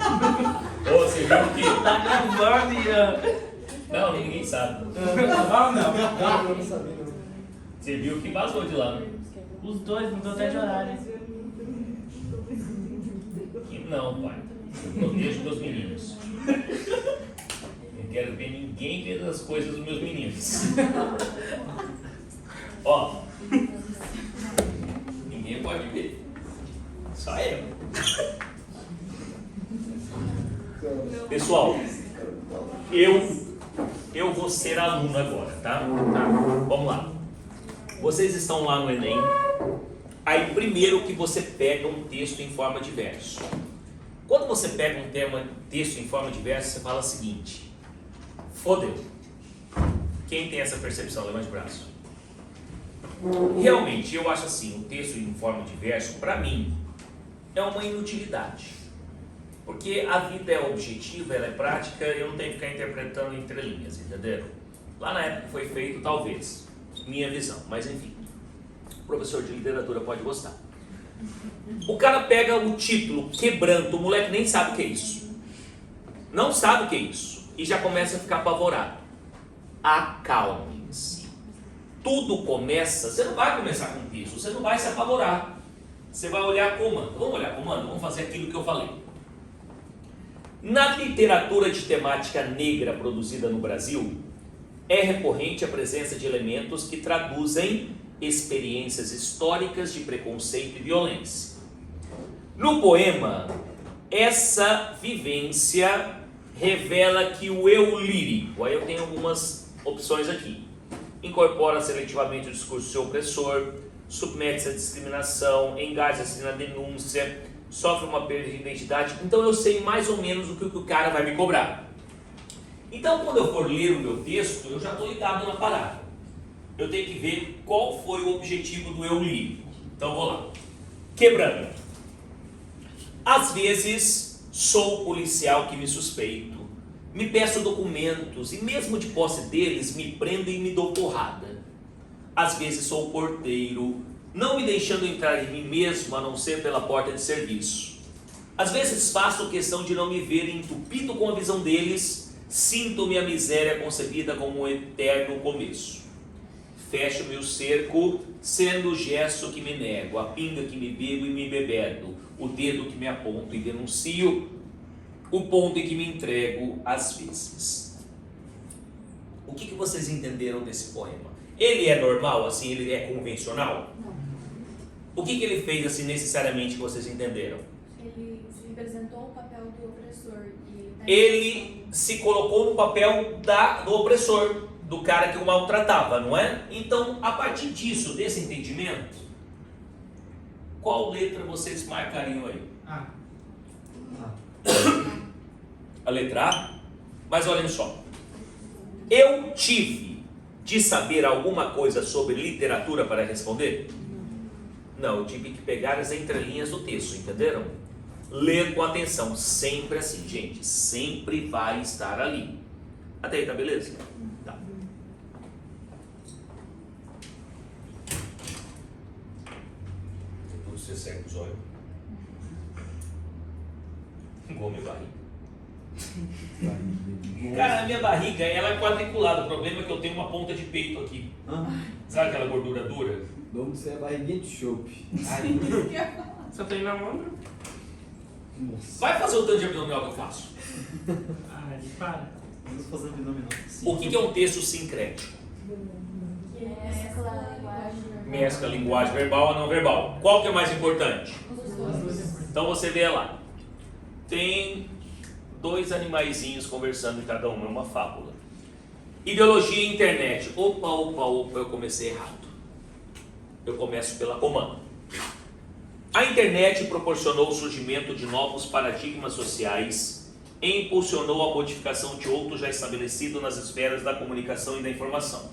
Ô, você viu que. Tá gravando, Ian. Não, ninguém sabe. Ah, não. Eu não sabia, não. Você viu que vazou de lá, né? Os dois mudou até de horário. Que não, pai. Eu protejo meus meninos. Não quero ver ninguém vendo as coisas dos meus meninos. Ó. Ninguém pode ver. Só eu. Pessoal, eu vou ser aluno agora, tá? Vamos lá. Vocês estão lá no Enem. Aí primeiro que você pega um texto em forma de verso. Quando você pega um texto em forma de verso, você fala o seguinte: fodeu. Quem tem essa percepção? Levante o braço. Realmente, eu acho assim, o texto em forma de verso, para mim, é uma inutilidade. Porque a vida é objetiva, ela é prática, eu não tenho que ficar interpretando entre linhas, entenderam? Lá na época que foi feito, talvez. Minha visão, mas enfim. O professor de literatura pode gostar. O cara pega o título, quebranto, o moleque nem sabe o que é isso. Não sabe o que é isso. E já começa a ficar apavorado. Acalme-se. Tudo começa, você não vai começar com isso, você não vai se apavorar. Você vai olhar comando. Vamos olhar comando? Vamos fazer aquilo que eu falei. Na literatura de temática negra produzida no Brasil, é recorrente a presença de elementos que traduzem experiências históricas de preconceito e violência. No poema, essa vivência revela que o eu lírico, aí eu tenho algumas opções aqui, incorpora seletivamente o discurso opressor, submete-se à discriminação, engaja-se na denúncia, sofre uma perda de identidade. Então eu sei mais ou menos o que o cara vai me cobrar. Então quando eu for ler o meu texto, eu já estou ligado na parada. Eu tenho que ver qual foi o objetivo do eu lírico. Então vou lá. Quebrando. Às vezes sou policial que me suspeito, me peço documentos e mesmo de posse deles me prendo e me dou porrada. Às vezes sou porteiro, não me deixando entrar em mim mesmo a não ser pela porta de serviço. Às vezes faço questão de não me ver entupido com a visão deles, sinto-me a miséria concebida como um eterno começo. Fecho meu cerco, sendo o gesto que me nego, a pinga que me bebo e me bebedo, o dedo que me aponto e denuncio, o ponto em que me entrego às vezes. O que vocês entenderam desse poema? Ele é normal, assim, ele é convencional? Não. O que ele fez, assim, necessariamente, que vocês entenderam? Ele se representou o papel do opressor. E Ele se colocou no papel do opressor, do cara que o maltratava, não é? Então, a partir disso, desse entendimento, qual letra vocês marcariam aí? Ah. A letra A? Mas olhem só. Eu tive de saber alguma coisa sobre literatura para responder? Não, eu tive que pegar as entrelinhas do texto, entenderam? Ler com atenção, sempre assim, gente, sempre vai estar ali. Até aí, tá beleza? Tá. Tudo você segue os olhos. Igual minha barriga. Cara, a minha barriga, ela é quadriculada. O problema é que eu tenho uma ponta de peito aqui. Sabe aquela gordura dura? O nome disso é barriguinha de chope. Só tem na mão. Nossa. Vai fazer o tanto de abdominal que eu faço. Ai, para. Vamos fazer abdominal. O que é um texto sincrético? Mescla a linguagem. Mescla a linguagem verbal a não verbal. Qual que é mais importante? Então você vê lá. Tem dois animaizinhos conversando em cada uma, é uma fábula. Ideologia e internet. Opa, eu comecei errado. Eu começo pela comanda. A internet proporcionou o surgimento de novos paradigmas sociais e impulsionou a modificação de outros já estabelecidos nas esferas da comunicação e da informação.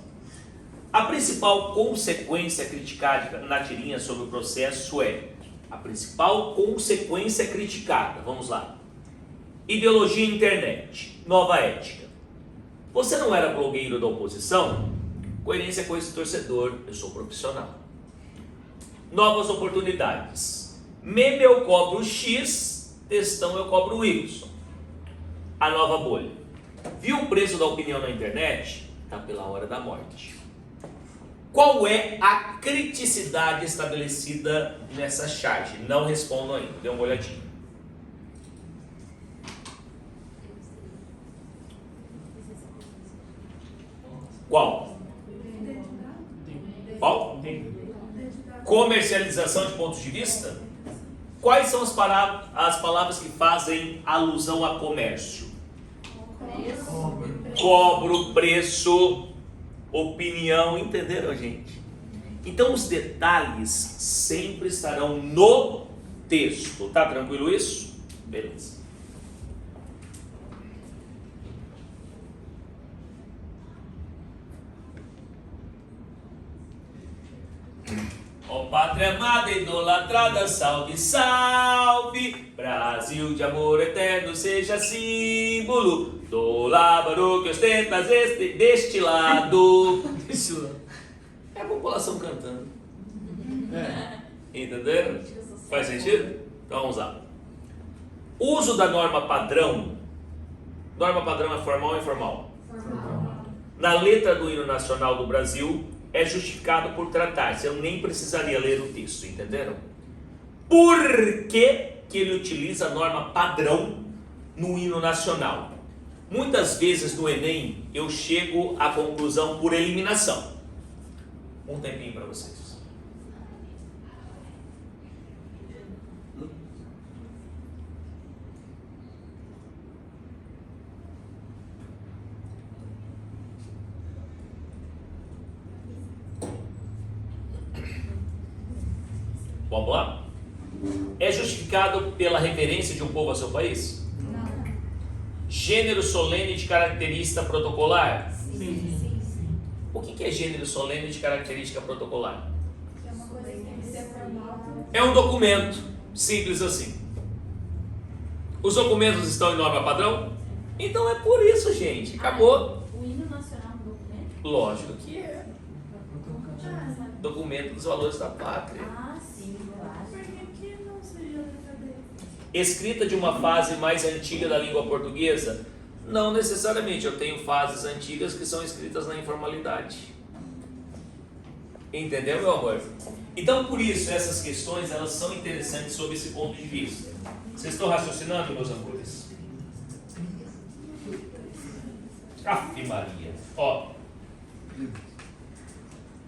A principal consequência criticada na tirinha sobre o processo é a principal consequência criticada. Vamos lá. Ideologia e internet. Nova ética. Você não era blogueiro da oposição? Coerência com esse torcedor. Eu sou profissional. Novas oportunidades. Meme eu cobro X, textão eu cobro Y. A nova bolha. Viu o preço da opinião na internet? Está pela hora da morte. Qual é a criticidade estabelecida nessa charge? Não respondam ainda, dê uma olhadinha. Qual? Qual? Comercialização de pontos de vista? Quais são as palavras que fazem alusão a comércio? Cobro, preço, opinião, entenderam, gente? Então os detalhes sempre estarão no texto, tá tranquilo isso? Beleza. Ó pátria amada, idolatrada, salve, salve, Brasil de amor eterno seja símbolo do lábaro que ostentas deste lado. É a população cantando. Entenderam? Faz sentido? Então vamos lá. Uso da norma padrão. Norma padrão é formal ou informal? Formal. Na letra do hino nacional do Brasil, é justificado por tratar-se. Eu nem precisaria ler o texto, entenderam? Por que ele utiliza a norma padrão no hino nacional? Muitas vezes no Enem eu chego à conclusão por eliminação. Um tempinho para vocês. Vamos lá? É justificado pela reverência de um povo a seu país? Não. Gênero solene de característica protocolar? Sim. O que é gênero solene de característica protocolar? É uma coisa que tem que ser formal. É um documento, simples assim. Os documentos estão em norma padrão? Então é por isso, gente. Acabou. O hino nacional do documento? Lógico que é. Documento dos valores da pátria. Ah, sim, eu acho. Por que não seja letra B? Escrita de uma fase mais antiga da língua portuguesa? Não necessariamente. Eu tenho fases antigas que são escritas na informalidade. Entendeu, meu amor? Então, por isso, essas questões elas são interessantes sob esse ponto de vista. Vocês estão raciocinando, meus amores? Ave Maria. Ó.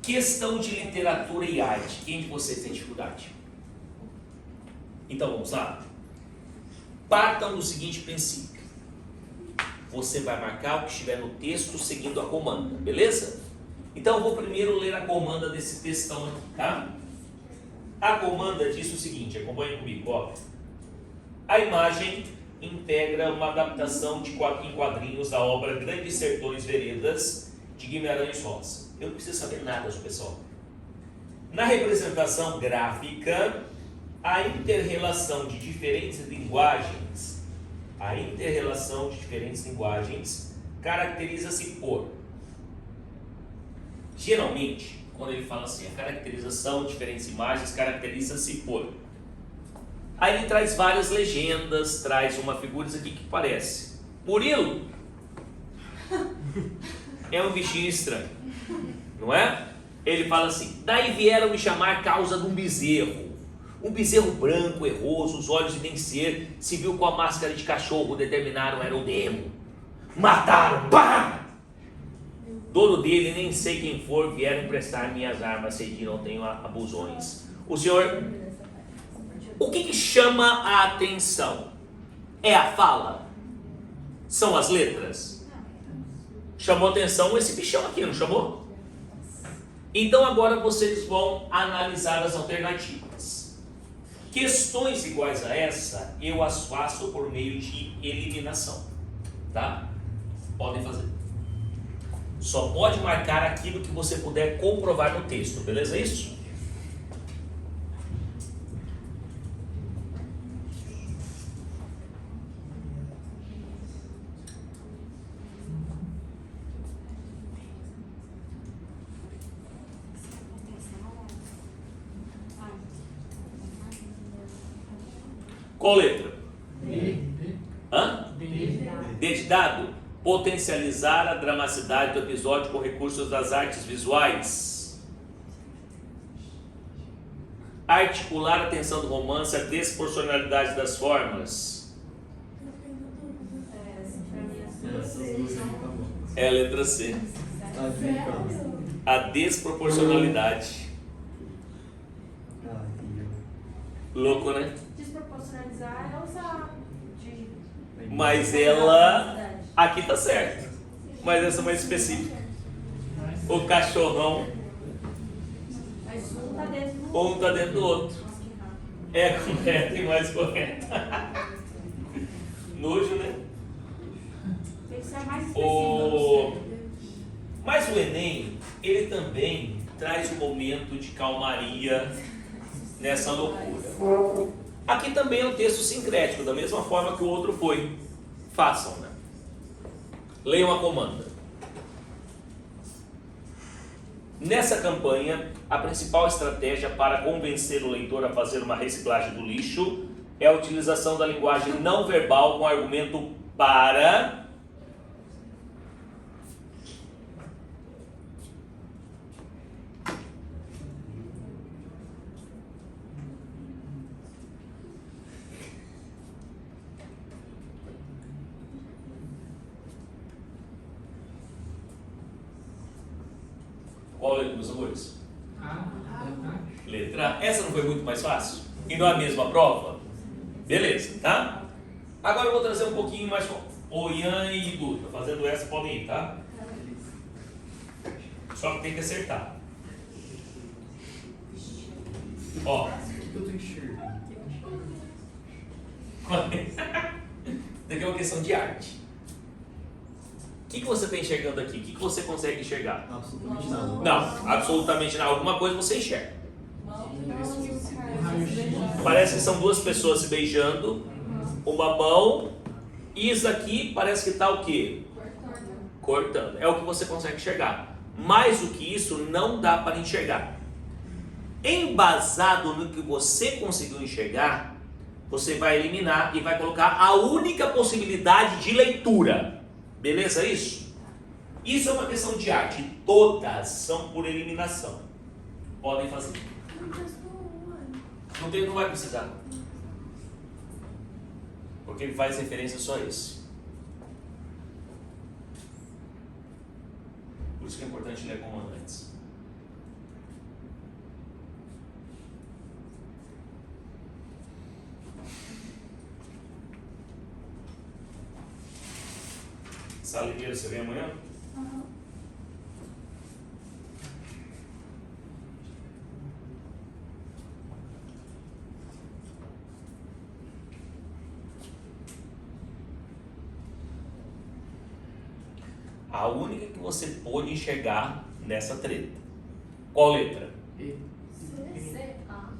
Questão de literatura e arte. Quem de vocês tem dificuldade? Então, vamos lá? Partam do seguinte princípio. Você vai marcar o que estiver no texto seguindo a comanda, beleza? Então eu vou primeiro ler a comanda desse textão aqui, tá? A comanda diz o seguinte, acompanhe comigo, ó. A imagem integra uma adaptação em quadrinhos da obra Grandes Sertões Veredas, de Guimarães Rosa. Eu não preciso saber nada, pessoal. Na representação gráfica, a inter-relação de diferentes linguagens caracteriza-se por, geralmente, quando ele fala assim, a caracterização de diferentes imagens caracteriza-se por. Aí ele traz várias legendas, traz uma figura aqui que parece. Murilo é um bichinho estranho, não é? Ele fala assim: daí vieram me chamar causa de um bezerro branco, erroso, os olhos de nem ser, se viu com a máscara de cachorro, determinaram era o demo, mataram, pá! Dono dele, nem sei quem for, vieram emprestar minhas armas, sei que não tenho abusões. O senhor, o que chama a atenção? É a fala? São as letras? Chamou atenção esse bichão aqui, não chamou? Então agora vocês vão analisar as alternativas. Questões iguais a essa, eu as faço por meio de eliminação. Tá? Podem fazer. Só pode marcar aquilo que você puder comprovar no texto, beleza? Isso? Qual letra? Hã? D de dado. Potencializar a dramaticidade do episódio com recursos das artes visuais. Articular a tensão do romance, a desproporcionalidade das formas. É a letra C. A desproporcionalidade. Louco, né? Desproporcionalizar é usar de... Mas ela... Aqui tá certo. Mas essa é mais específica. O cachorrão. Mas um tá dentro do Um tá dentro do outro. É correto e mais correto. Nojo, né? Tem que ser mais específico. Mas o Enem, ele também traz um momento de calmaria nessa loucura. Aqui também é um texto sincrético, da mesma forma que o outro foi. Façam, né? Leiam a comanda. Nessa campanha, a principal estratégia para convencer o leitor a fazer uma reciclagem do lixo é a utilização da linguagem não verbal com argumento para... Qual letra, meus amores? Letra A. Essa não foi muito mais fácil? E não é a mesma prova? Beleza, tá? Agora eu vou trazer um pouquinho mais... O Ian e Duda, fazendo essa, podem ir, tá? Só que tem que acertar. Ó. Eu tô enxergando. Daqui é uma questão de arte. O que você está enxergando aqui? O que você consegue enxergar? Absolutamente nada. Não, absolutamente nada. Alguma coisa você enxerga. Parece que são duas pessoas se beijando. Uma mão. E isso aqui parece que está o quê? Cortando. É o que você consegue enxergar. Mais do que isso, não dá para enxergar. Embasado no que você conseguiu enxergar, você vai eliminar e vai colocar a única possibilidade de leitura. Beleza isso? Isso é uma questão de arte. Todas são por eliminação. Podem fazer. Não vai precisar. Porque ele faz referência só a esse. Por isso que é importante ler comandantes. Saliveira, você vem amanhã? Uhum. A única que você pôde enxergar nessa treta. Qual letra? E. C. A.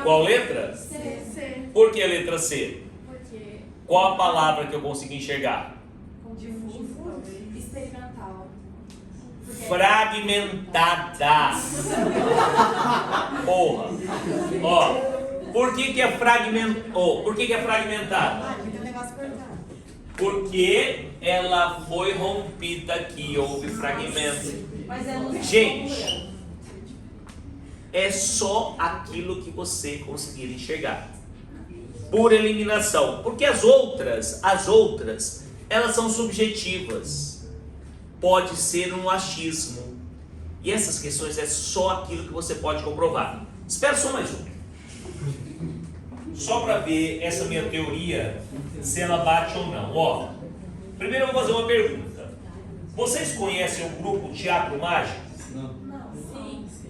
Qual letra? C. Por que a letra C? Porque Qual a palavra que eu consegui enxergar? difuso, experimental. Porque Fragmentada. Porra. Ó, por que é fragmentada? Tem um negócio cortado. Porque ela foi rompida aqui, houve fragmento. Mas é no Gente, é só aquilo que você conseguir enxergar. Por eliminação. Porque as outras, elas são subjetivas. Pode ser um achismo. E essas questões é só aquilo que você pode comprovar. Espera só mais um. Só para ver essa minha teoria, se ela bate ou não. Ó, primeiro eu vou fazer uma pergunta. Vocês conhecem o grupo Teatro Mágico? Não.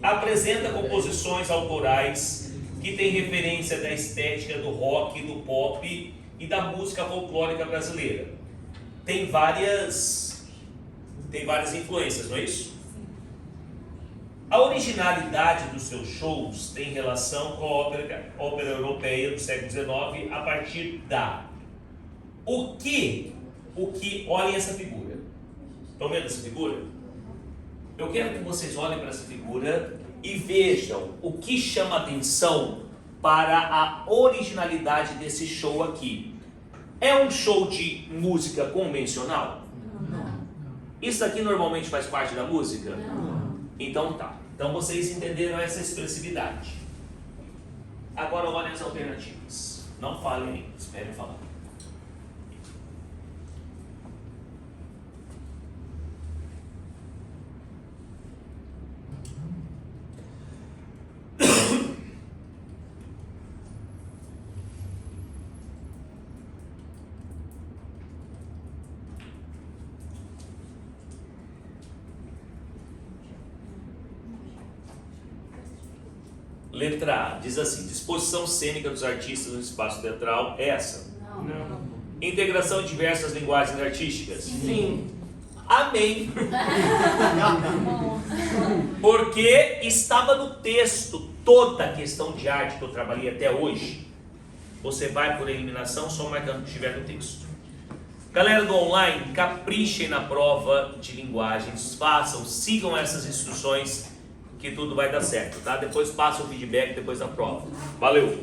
Apresenta composições autorais que têm referência da estética do rock, do pop e da música folclórica brasileira. Tem várias influências, não é isso? A originalidade dos seus shows tem relação com a ópera europeia do século XIX a partir da... O que, olhem essa figura. Estão vendo essa figura? Eu quero que vocês olhem para essa figura e vejam o que chama atenção para a originalidade desse show aqui. É um show de música convencional? Não. Isso aqui normalmente faz parte da música? Não. Então tá. Então vocês entenderam essa expressividade. Agora olhem as alternativas. Não falem ainda, esperem eu falar. Letra A, diz assim: disposição cênica dos artistas no espaço teatral, essa. Não. Integração de diversas linguagens artísticas. Sim. Amém. Porque estava no texto toda a questão de arte que eu trabalhei até hoje. Você vai por eliminação só marcando o que estiver no texto. Galera do online, caprichem na prova de linguagens, façam, sigam essas instruções que tudo vai dar certo, tá? Depois passa o feedback depois da prova. Valeu!